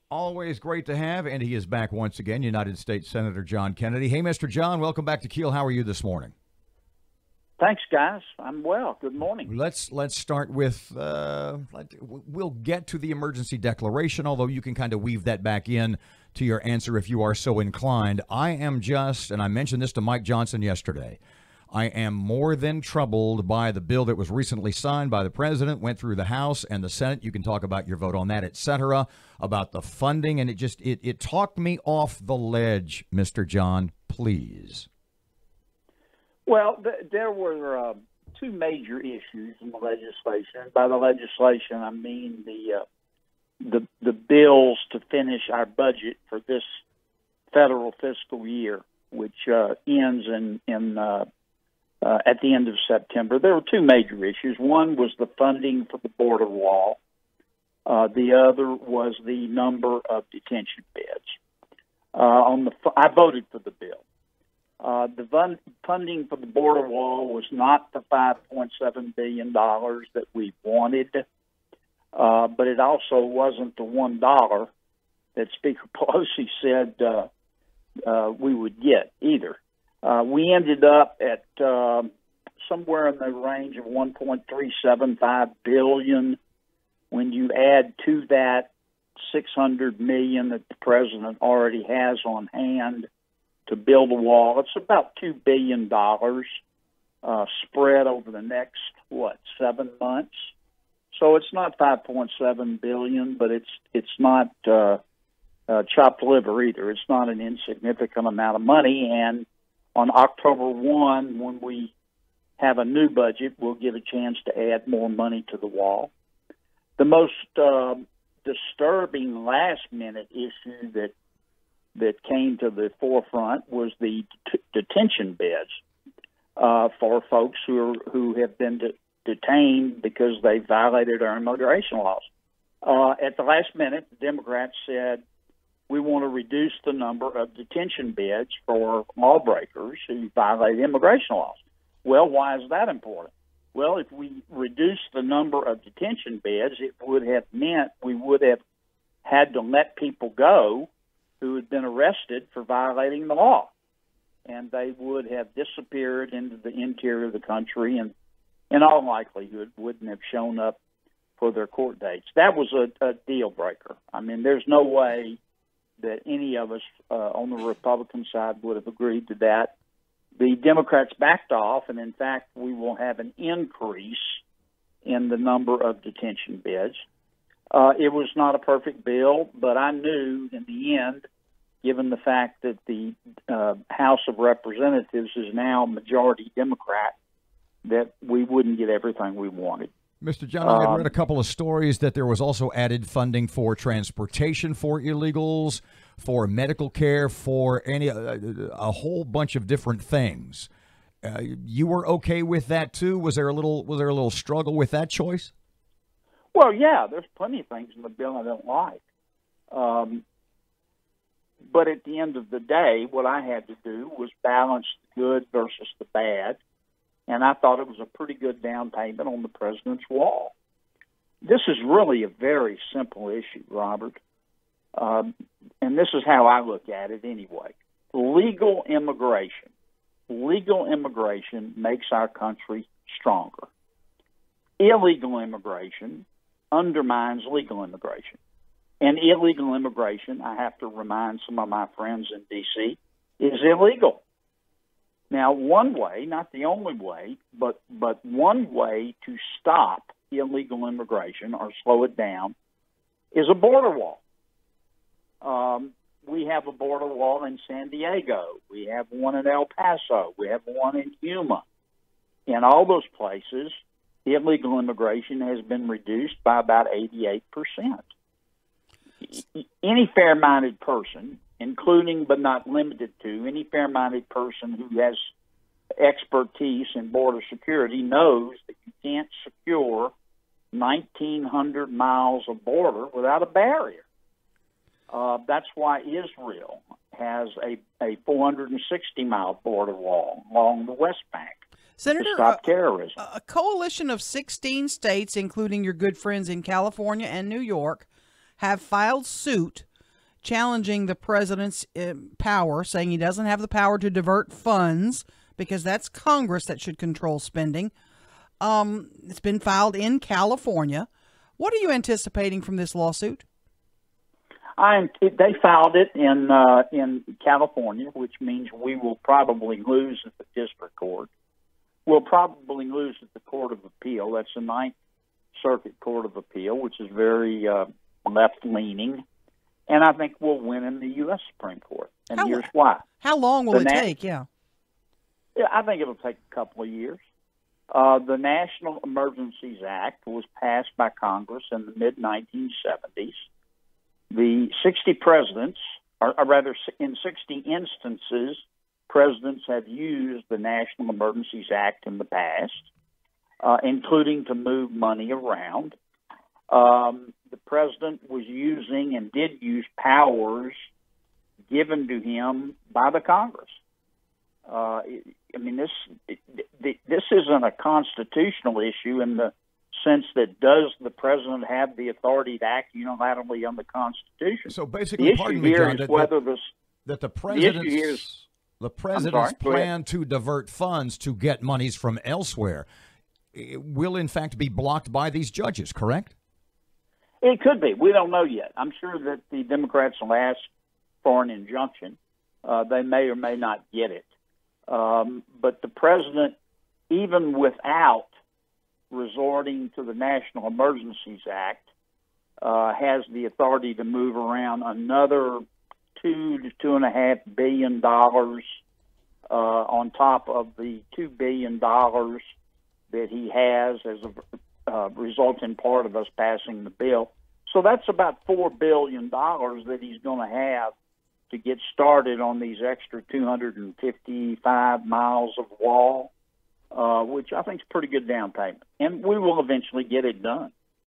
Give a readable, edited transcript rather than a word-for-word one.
Always great to have, and he is back once again, United States Senator John Kennedy. Hey, Mr. John, welcome back to Keel. How are you this morning? Thanks, guys. I'm well. Good morning. Let's start with, we'll get to the emergency declaration, although you can kind of weave that back in to your answer if you are so inclined. I am just, and I mentioned this to Mike Johnson yesterday, I am more than troubled by the bill that was recently signed by the president, went through the House and the Senate. You can talk about your vote on that, et cetera, about the funding. And it talked me off the ledge, Mr. John, please. Well, there were two major issues in the legislation. By the legislation, I mean the bills to finish our budget for this federal fiscal year, which ends at the end of September. There were two major issues. One was the funding for the border wall. The other was the number of detention beds. I voted for the bill. The funding for the border wall was not the $5.7 billion that we wanted, but it also wasn't the $1 that Speaker Pelosi said we would get either. We ended up at somewhere in the range of $1.375 billion. When you add to that $600 million that the president already has on hand to build a wall, it's about $2 billion spread over the next 7 months. So it's not $5.7 billion, but it's not chopped liver either. It's not an insignificant amount of money. And on October 1, when we have a new budget, we'll get a chance to add more money to the wall. The most disturbing last-minute issue that came to the forefront was the detention beds for folks who have been detained because they violated our immigration laws. At the last minute, the Democrats said, we want to reduce the number of detention beds for lawbreakers who violate immigration laws. Well, why is that important? Well, if we reduce the number of detention beds, it would have meant we would have had to let people go who had been arrested for violating the law. And they would have disappeared into the interior of the country and, in all likelihood, wouldn't have shown up for their court dates. That was a deal breaker. I mean, there's no way that any of us on the Republican side would have agreed to that. The Democrats backed off, and in fact, we will have an increase in the number of detention beds. It was not a perfect bill, but I knew in the end, given the fact that the House of Representatives is now majority Democrat, that we wouldn't get everything we wanted. Mr. John, I had read a couple of stories that there was also added funding for transportation for illegals, for medical care, for a whole bunch of different things. You were okay with that too? Was there a little struggle with that choice? Well, yeah, there's plenty of things in the bill I don't like. But at the end of the day, what I had to do was balance the good versus the bad. And I thought it was a pretty good down payment on the president's wall. This is really a very simple issue, Robert. And this is how I look at it anyway. Legal immigration makes our country stronger. Illegal immigration undermines legal immigration. And illegal immigration, I have to remind some of my friends in D.C., is illegal. Now, one way, not the only way, but one way to stop illegal immigration or slow it down is a border wall. We have a border wall in San Diego. We have one in El Paso. We have one in Yuma. In all those places, illegal immigration has been reduced by about 88%. Any fair-minded person, including but not limited to, any fair-minded person who has expertise in border security knows that you can't secure 1,900 miles of border without a barrier. That's why Israel has a 460-mile border wall along the West Bank Senator, to stop terrorism. A coalition of 16 states, including your good friends in California and New York, have filed suit challenging the president's power, saying he doesn't have the power to divert funds because that's Congress that should control spending. It's been filed in California. What are you anticipating from this lawsuit? They filed it in California, which means we will probably lose at the district court. We'll probably lose at the Court of Appeal. That's the Ninth Circuit Court of Appeal, which is very left-leaning. And I think we'll win in the U.S. Supreme Court. And here's why. How long will it take? Yeah, I think it'll take a couple of years. The National Emergencies Act was passed by Congress in the mid-1970s. The 60 presidents, or rather in 60 instances, presidents have used the National Emergencies Act in the past, including to move money around. The president was using and did use powers given to him by the Congress. This isn't a constitutional issue in the sense that does the president have the authority to act unilaterally on the Constitution? So basically, pardon me, John, that the president's plan to divert funds to get monies from elsewhere will in fact be blocked by these judges, correct? It could be. We don't know yet. I'm sure that the Democrats will ask for an injunction. They may or may not get it. But the president, even without resorting to the National Emergencies Act, has the authority to move around another $2 to $2.5 billion on top of the $2 billion that he has as a resulting part of us passing the bill. So that's about $4 billion that he's going to have to get started on these extra 255 miles of wall, which I think is pretty good down payment. And we will eventually get it done.